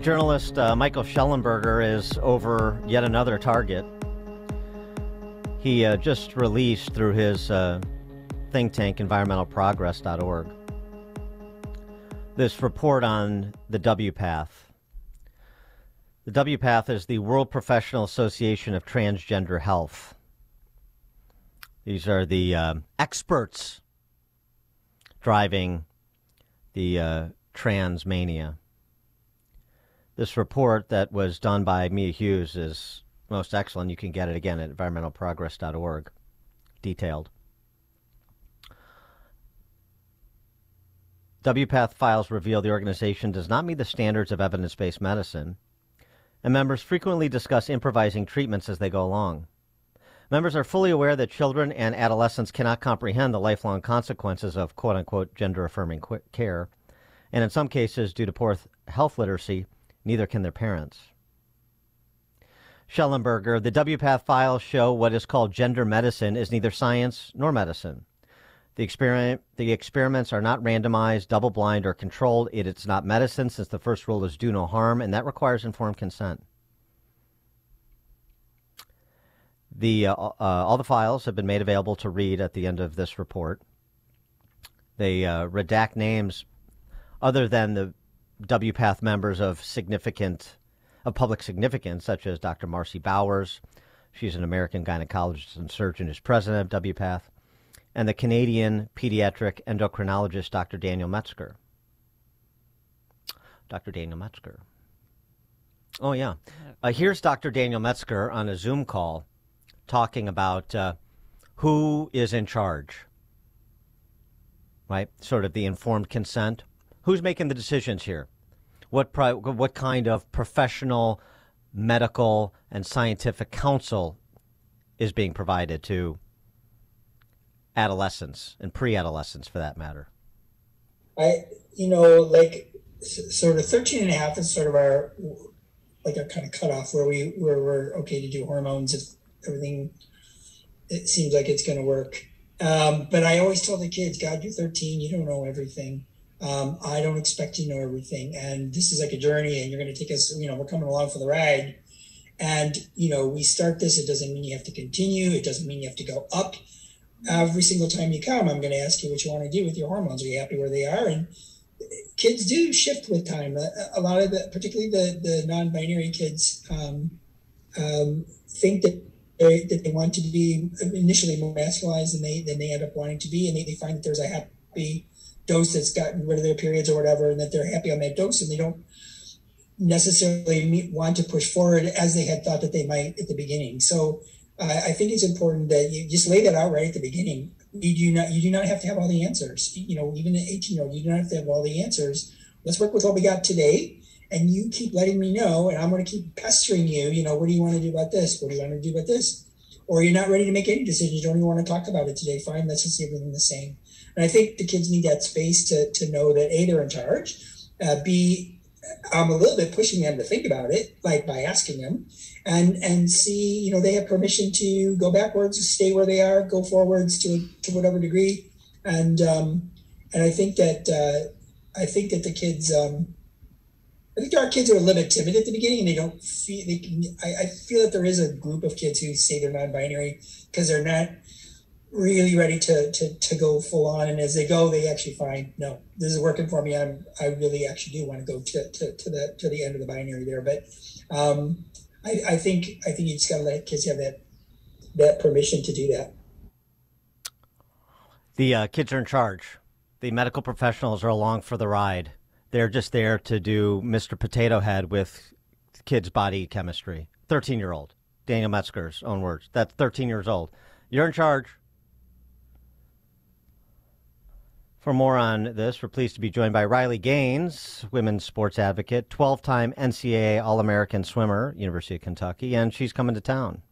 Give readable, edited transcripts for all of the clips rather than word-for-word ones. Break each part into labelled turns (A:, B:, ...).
A: Journalist Michael Schellenberger is over yet another target. He just released through his think tank, environmentalprogress.org, this report on the WPATH. The WPATH is the World Professional Association of Transgender Health. These are the experts driving the trans mania. This report that was done by Mia Hughes is most excellent. You can get it again at environmentalprogress.org, detailed. WPATH files reveal the organization does not meet the standards of evidence-based medicine, and members frequently discuss improvising treatments as they go along. Members are fully aware that children and adolescents cannot comprehend the lifelong consequences of quote-unquote gender-affirming care, and in some cases, due to poor health literacy, neither can their parents. Schellenberger, the WPATH files show what is called gender medicine is neither science nor medicine. The experiments are not randomized, double-blind, or controlled. It's not medicine, since the first rule is do no harm, and that requires informed consent. All the files have been made available to read at the end of this report. They redact names other than the WPATH members of public significance, such as Dr. Marcy Bowers. She's an American gynecologist and surgeon who's president of WPATH. And the Canadian pediatric endocrinologist, Dr. Daniel Metzger. Dr. Daniel Metzger. Oh, yeah. Here's Dr. Daniel Metzger on a Zoom call talking about who is in charge, right? Sort of the informed consent. Who's making the decisions here? What kind of professional, medical, and scientific counsel is being provided to adolescents and pre-adolescents, for that matter?
B: Sort of 13 and a half is sort of our, like, a kind of cutoff where we're okay to do hormones if everything, it seems like it's going to work. But I always tell the kids, God, you're 13, you don't know everything. I don't expect you to know everything. And this is like a journey, and you're going to take us, we're coming along for the ride. And, we start this. It doesn't mean you have to continue. It doesn't mean you have to go up. Every single time you come, I'm going to ask you what you want to do with your hormones. Are you happy where they are? And kids do shift with time. A lot of particularly the non-binary kids, think that they want to be initially more masculinized than they end up wanting to be, and they find that there's a happy dose that's gotten rid of their periods or whatever, and that they're happy on that dose, and they don't necessarily want to push forward as they had thought that they might at the beginning. So I think it's important that you just lay that out right at the beginning. You do not have to have all the answers. Even an 18-year-old, you don't have to have all the answers. Let's work with what we got today, and you keep letting me know, and I'm going to keep pestering you. What do you want to do about this? What do you want to do about this? Or you're not ready to make any decisions. You don't even want to talk about it today. Fine, let's just see everything the same. And I think the kids need that space to know that A, they're in charge. B, I'm a little bit pushing them to think about it, like by asking them, and C, they have permission to go backwards, stay where they are, go forwards to whatever degree, and I think that the kids, I think there are kids who are a little bit timid at the beginning, and they don't feel they can. I feel that there is a group of kids who say they're non-binary because they're not really ready to go full on, and as they go, they actually find, no, this is working for me. I really actually do want to go to the end of the binary there. But I think you just got to let kids have that permission to do that.
A: The kids are in charge. The medical professionals are along for the ride. They're just there to do Mr. Potato Head with kids' body chemistry. 13-year-old, Daniel Metzger's own words. That's 13 years old. You're in charge. For more on this, we're pleased to be joined by Riley Gaines, women's sports advocate, 12-time NCAA All-American swimmer, University of Kentucky, and she's coming to town.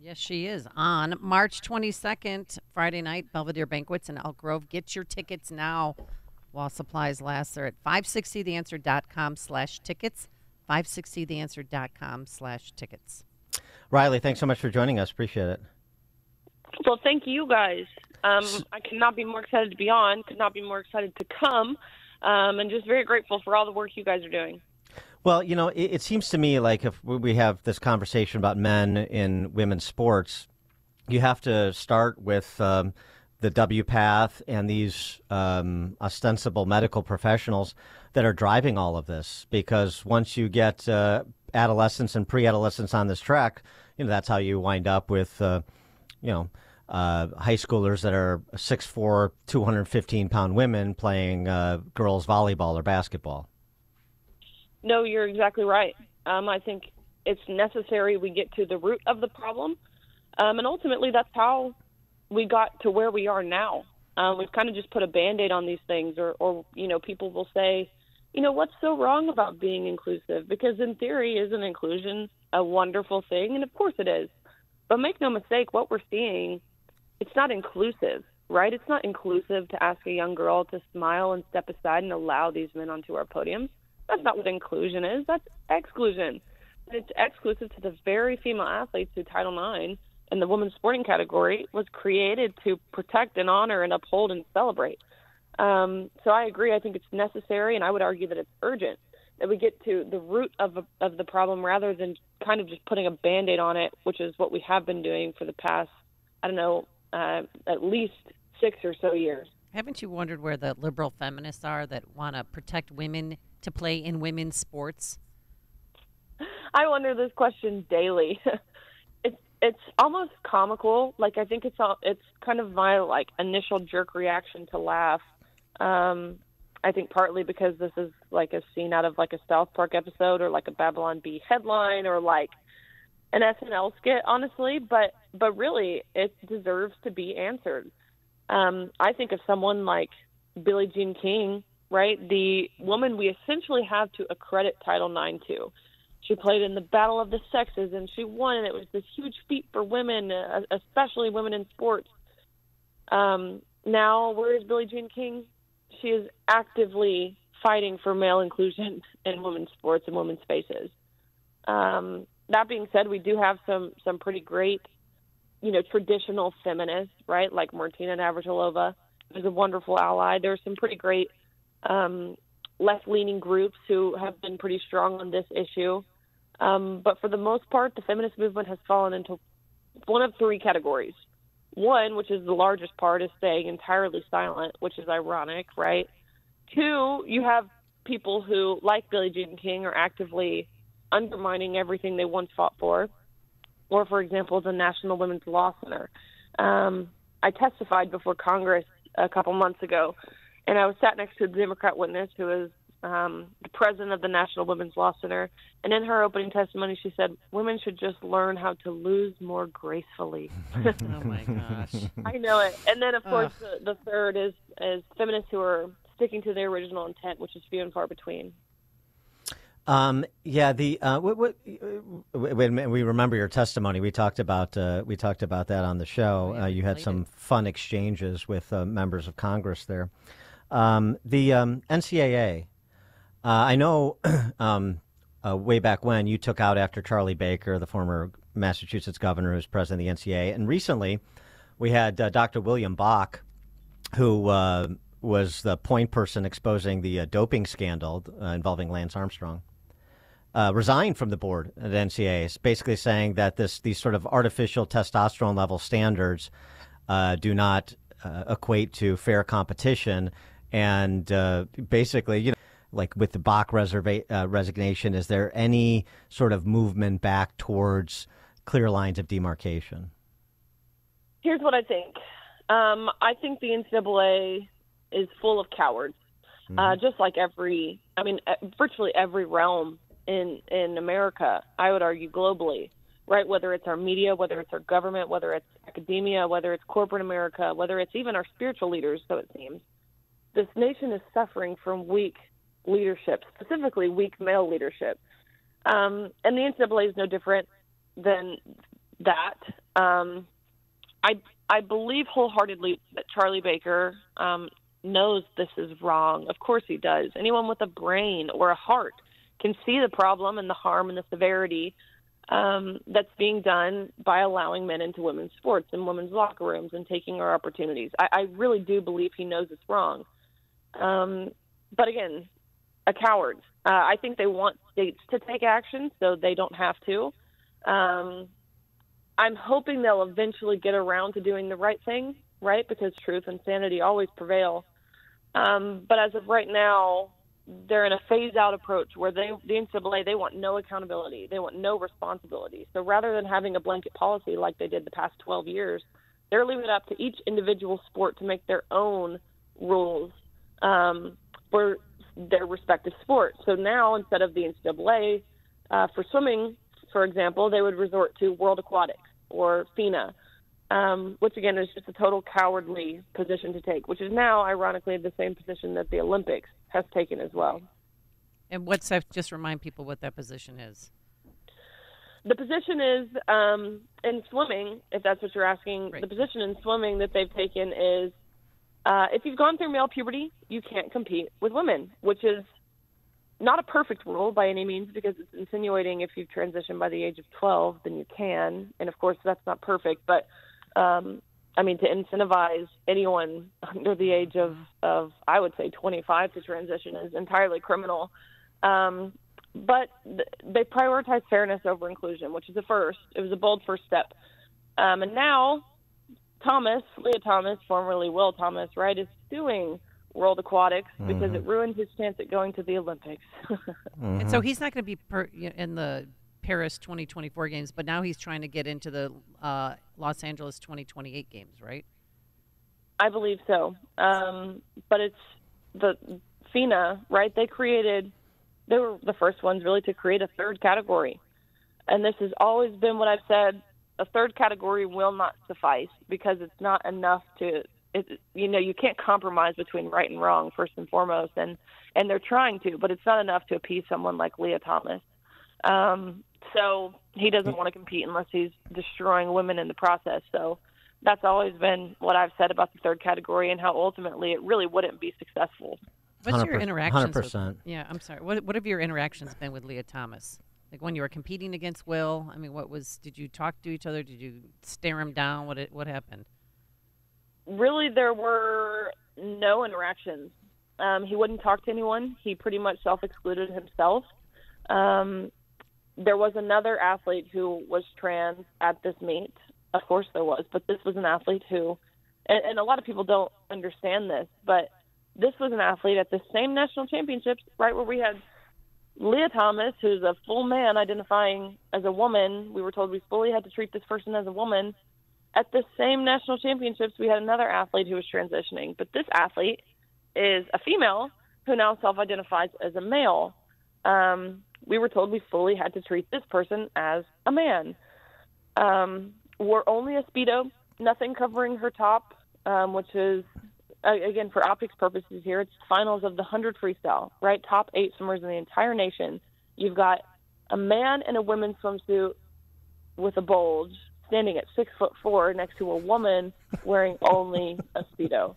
C: Yes, she is. On March 22nd, Friday night, Belvedere Banquets in Elk Grove. Get your tickets now while supplies last. They're at 560theanswer.com/tickets, 560theanswer.com/tickets.
A: Riley, thanks so much for joining us. Appreciate it.
D: Well, thank you guys. I could not be more excited to be on, could not be more excited to come, and just very grateful for all the work you guys are doing.
A: Well, it seems to me like if we have this conversation about men in women's sports, you have to start with the W path and these ostensible medical professionals that are driving all of this. Because once you get adolescents and pre-adolescents on this track, that's how you wind up with, high schoolers that are 6'4", 215-pound women playing girls volleyball or basketball.
D: No, you're exactly right. I think it's necessary we get to the root of the problem. And ultimately, that's how we got to where we are now. We've kind of just put a Band-Aid on these things, or people will say, what's so wrong about being inclusive? Because in theory, isn't inclusion a wonderful thing? And of course it is. But make no mistake, what we're seeing, it's not inclusive, right? It's not inclusive to ask a young girl to smile and step aside and allow these men onto our podiums. That's not what inclusion is. That's exclusion. It's exclusive to the very female athletes who Title IX in the women's sporting category was created to protect and honor and uphold and celebrate. So I agree. I think it's necessary, and I would argue that it's urgent that we get to the root of the problem rather than kind of just putting a Band-Aid on it, which is what we have been doing for the past, at least 6 or so years.
C: Haven't you wondered where the liberal feminists are that want to protect women to play in women's sports?
D: I wonder this question daily. It's almost comical. Like, I think it's kind of my initial jerk reaction to laugh. I think partly because this is like a scene out of a South Park episode or a Babylon Bee headline or an SNL skit, honestly. But really, it deserves to be answered. I think of someone like Billie Jean King, right? The woman we essentially have to accredit Title IX to. She played in the Battle of the Sexes, and she won, and it was this huge feat for women, especially women in sports. Now, where is Billie Jean King? She is actively fighting for male inclusion in women's sports and women's spaces. That being said, we do have some pretty great, traditional feminists, right, like Martina Navratilova, who's a wonderful ally. There are some pretty great left-leaning groups who have been pretty strong on this issue. But for the most part, the feminist movement has fallen into one of three categories. One, which is the largest part, is staying entirely silent, which is ironic, right? Two, you have people who, like Billie Jean King, are actively undermining everything they once fought for. Or, for example, the National Women's Law Center. I testified before Congress a couple months ago, and I was sat next to a Democrat witness who is the president of the National Women's Law Center. And in her opening testimony, she said, women should just learn how to lose more gracefully.
C: Oh, my gosh.
D: I know it. And then, of course, the third is feminists who are sticking to their original intent, which is few and far between.
A: When we remember your testimony, we talked about that on the show. You had some fun exchanges with members of Congress there. The NCAA. I know way back when you took out after Charlie Baker, the former Massachusetts governor who's president of the NCAA, and recently we had Dr. William Bach, who was the point person exposing the doping scandal involving Lance Armstrong. Resigned from the board at NCAA, basically saying that these sort of artificial testosterone level standards do not equate to fair competition, and basically, like with the Bach resignation, is there any sort of movement back towards clear lines of demarcation?
D: Here's what I think. I think the NCAA is full of cowards, just like virtually every realm in America, I would argue globally, right? Whether it's our media, whether it's our government, whether it's academia, whether it's corporate America, whether it's even our spiritual leaders, so it seems. This nation is suffering from weak leadership, specifically weak male leadership. And the NCAA is no different than that. I believe wholeheartedly that Charlie Baker knows this is wrong. Of course he does. Anyone with a brain or a heart can see the problem and the harm and the severity that's being done by allowing men into women's sports and women's locker rooms and taking our opportunities. I really do believe he knows it's wrong. But again, a coward. I think they want states to take action so they don't have to. I'm hoping they'll eventually get around to doing the right thing, right? Because truth and sanity always prevail. But as of right now, they're in a phase-out approach where the NCAA, they want no accountability. They want no responsibility. So rather than having a blanket policy like they did the past 12 years, they're leaving it up to each individual sport to make their own rules for their respective sports. So now, instead of the NCAA, for swimming, for example, they would resort to World Aquatics or FINA, which, again, is just a total cowardly position to take, which is now, ironically, the same position that the Olympics has taken as well.
C: And just remind people what that position is.
D: The position is, in swimming, if that's what you're asking,
C: Right.
D: The position in swimming that they've taken is, if you've gone through male puberty, you can't compete with women, which is not a perfect rule by any means, because it's insinuating if you've transitioned by the age of 12, then you can. And, of course, that's not perfect. But, to incentivize anyone under the age of I would say, 25 to transition is entirely criminal. But they prioritize fairness over inclusion, which is a first. It was a bold first step. And now Leah Thomas, formerly Will Thomas, right, is suing World Aquatics because it ruined his chance at going to the Olympics.
C: And so he's not going to be in the Paris 2024 games, but now he's trying to get into the Los Angeles 2028 games, right?
D: I believe so. But it's the FINA, right? They were the first ones really to create a third category. And this has always been what I've said. A third category will not suffice because it's not enough you can't compromise between right and wrong, first and foremost. And they're trying to, but it's not enough to appease someone like Leah Thomas. So he doesn't want to compete unless he's destroying women in the process. So that's always been what I've said about the third category and how ultimately it really wouldn't be successful.
C: What's your interactions
A: 100%.
C: Yeah, I'm sorry. What have your interactions been with Leah Thomas? Like when you were competing against Will? I mean, did you talk to each other? Did you stare him down? What happened?
D: Really, there were no interactions. He wouldn't talk to anyone. He pretty much self-excluded himself. There was another athlete who was trans at this meet. Of course there was, but this was an athlete who, and a lot of people don't understand this, but this was an athlete at the same national championships, right, where we had Leah Thomas, who's a full man identifying as a woman. We were told we fully had to treat this person as a woman. At the same national championships, we had another athlete who was transitioning, but this athlete is a female who now self-identifies as a male. We were told we fully had to treat this person as a man. Wore only a Speedo, nothing covering her top, which is, again, for optics purposes here, it's finals of the 100 freestyle, right? Top 8 swimmers in the entire nation. You've got a man in a women's swimsuit with a bulge standing at 6'4" next to a woman wearing only a Speedo.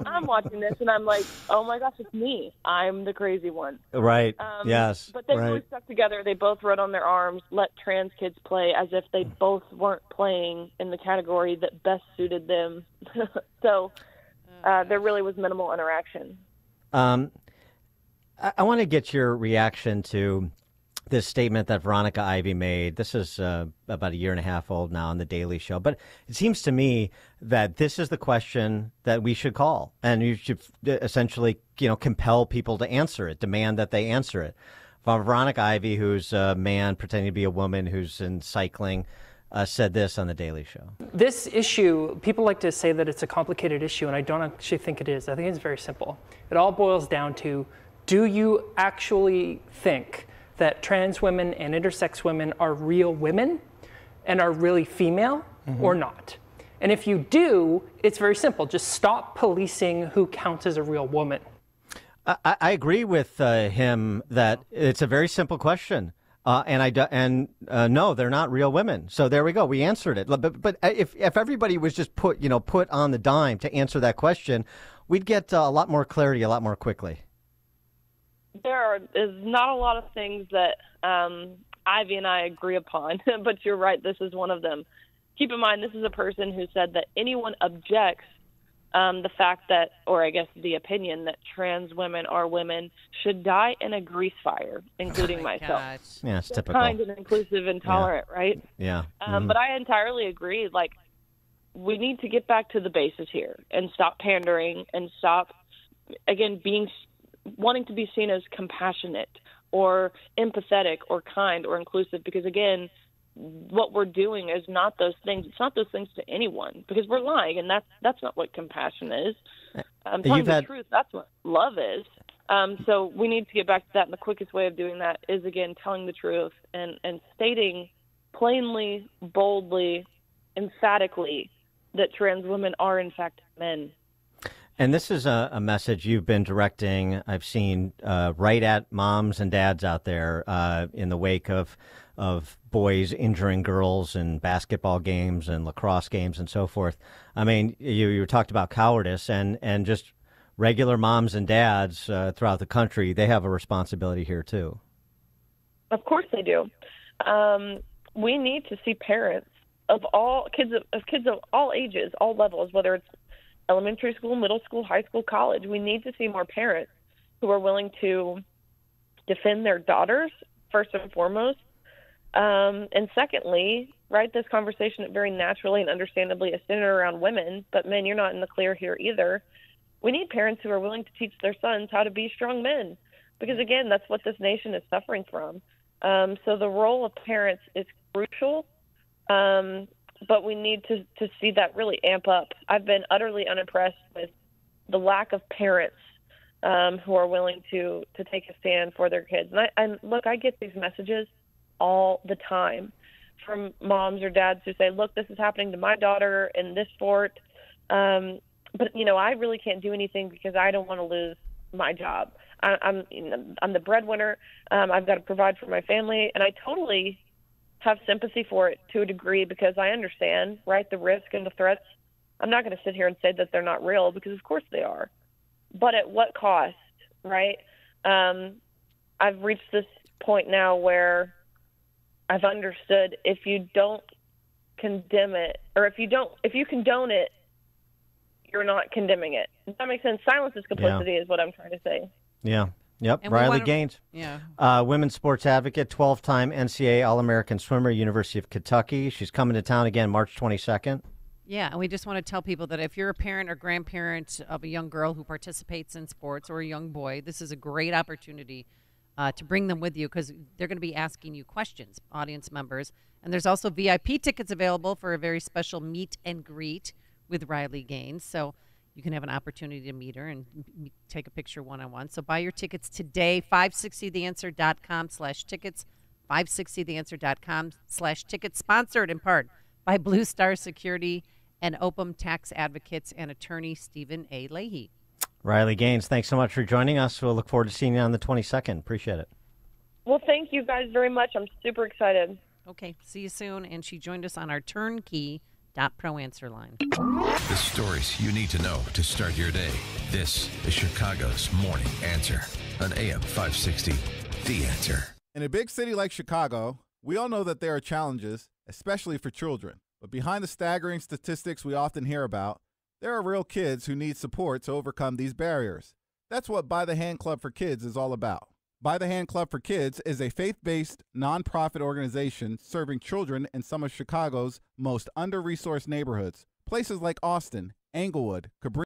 D: I'm watching this and I'm like, oh my gosh, it's me. I'm the crazy one.
A: Right. Yes.
D: But they
A: right.
D: really stuck together. They both wrote on their arms, let trans kids play, as if they both weren't playing in the category that best suited them. So there really was minimal interaction.
A: I want to get your reaction to this statement that Veronica Ivy made. This is about a year and a half old now on The Daily Show. But it seems to me that this is the question that we should call. And you should essentially, compel people to answer it, demand that they answer it. Veronica Ivy, who's a man pretending to be a woman who's in cycling, said this on The Daily Show.
E: This issue, people like to say that it's a complicated issue, and I don't actually think it is. I think it's very simple. It all boils down to, do you actually think that trans women and intersex women are real women and are really female or not? And if you do, it's very simple. Just stop policing who counts as a real woman.
A: I agree with him that it's a very simple question. No, they're not real women. So there we go. We answered it. But if everybody was just put on the dime to answer that question, we'd get a lot more clarity a lot more quickly.
D: There is not a lot of things that Ivy and I agree upon, but you're right, this is one of them. Keep in mind, this is a person who said that anyone objects the fact that, or I guess the opinion that trans women are women should die in a grease fire, including myself.
C: Gosh.
A: Yeah, it's
D: So
A: typical.
D: kind and inclusive and tolerant, right?
A: Yeah.
D: But I entirely agree. Like, we need to get back to the basis here and stop pandering and stop, again, wanting to be seen as compassionate or empathetic or kind or inclusive, because, again, what we're doing is not those things. It's not those things to anyone, because we're lying, and that's not what compassion is. Telling the truth, that's what love is. So we need to get back to that, and the quickest way of doing that is, again, telling the truth and stating plainly, boldly, emphatically that trans women are, in fact, men.
A: And this is a message you've been directing, I've seen, right at moms and dads out there in the wake of boys injuring girls in basketball games and lacrosse games and so forth. I mean, you talked about cowardice, and just regular moms and dads throughout the country, they have a responsibility here too.
D: Of course they do. We need to see parents of all kids of all ages, all levels, whether it's elementary school, middle school, high school, college. We need to see more parents who are willing to defend their daughters, first and foremost. And secondly, right, this conversation very naturally and understandably is centered around women, but men, you're not in the clear here either. We need parents who are willing to teach their sons how to be strong men, because, again, that's what this nation is suffering from. So the role of parents is crucial, but we need to see that really amp up. I've been utterly unimpressed with the lack of parents who are willing to take a stand for their kids. And look, I get these messages all the time from moms or dads who say, look, this is happening to my daughter in this sport. But, I really can't do anything because I don't want to lose my job. I'm the breadwinner. I've got to provide for my family. And I totally have sympathy for it to a degree, because I understand, right, the risk and the threats. I'm not going to sit here and say that they're not real, because of course they are. But at what cost, right? I've reached this point now where I've understood if you don't condemn it, or if you condone it, you're not condemning it. Does that make sense? Silence is complicity, is what I'm trying to say.
A: Yeah. Yep.
C: And
A: Riley Gaines.
C: Yeah.
A: Women's sports advocate, 12-time NCAA All-American swimmer, University of Kentucky. She's coming to town again March 22nd.
C: Yeah, and we just want to tell people that if you're a parent or grandparent of a young girl who participates in sports, or a young boy, this is a great opportunity to bring them with you, because they're going to be asking you questions, audience members. And there's also VIP tickets available for a very special meet and greet with Riley Gaines. So you can have an opportunity to meet her and take a picture one-on-one. So buy your tickets today, 560theanswer.com/tickets, 560theanswer.com/tickets, sponsored in part by Blue Star Security and Opum Tax Advocates and attorney Stephen A. Leahy.
A: Riley Gaines, thanks so much for joining us. We'll look forward to seeing you on the 22nd. Appreciate it.
D: Well, thank you guys very much. I'm super excited.
C: Okay, see you soon. And she joined us on our turnkey Pro Answer line.
F: The stories you need to know to start your day. This is Chicago's Morning Answer on AM560 The Answer.
G: In a big city like Chicago, we all know that there are challenges, especially for children. But behind the staggering statistics we often hear about, there are real kids who need support to overcome these barriers. That's what By the Hand Club for Kids is all about. By the Hand Club for Kids is a faith-based, nonprofit organization serving children in some of Chicago's most under-resourced neighborhoods, places like Austin, Englewood, Cabrini,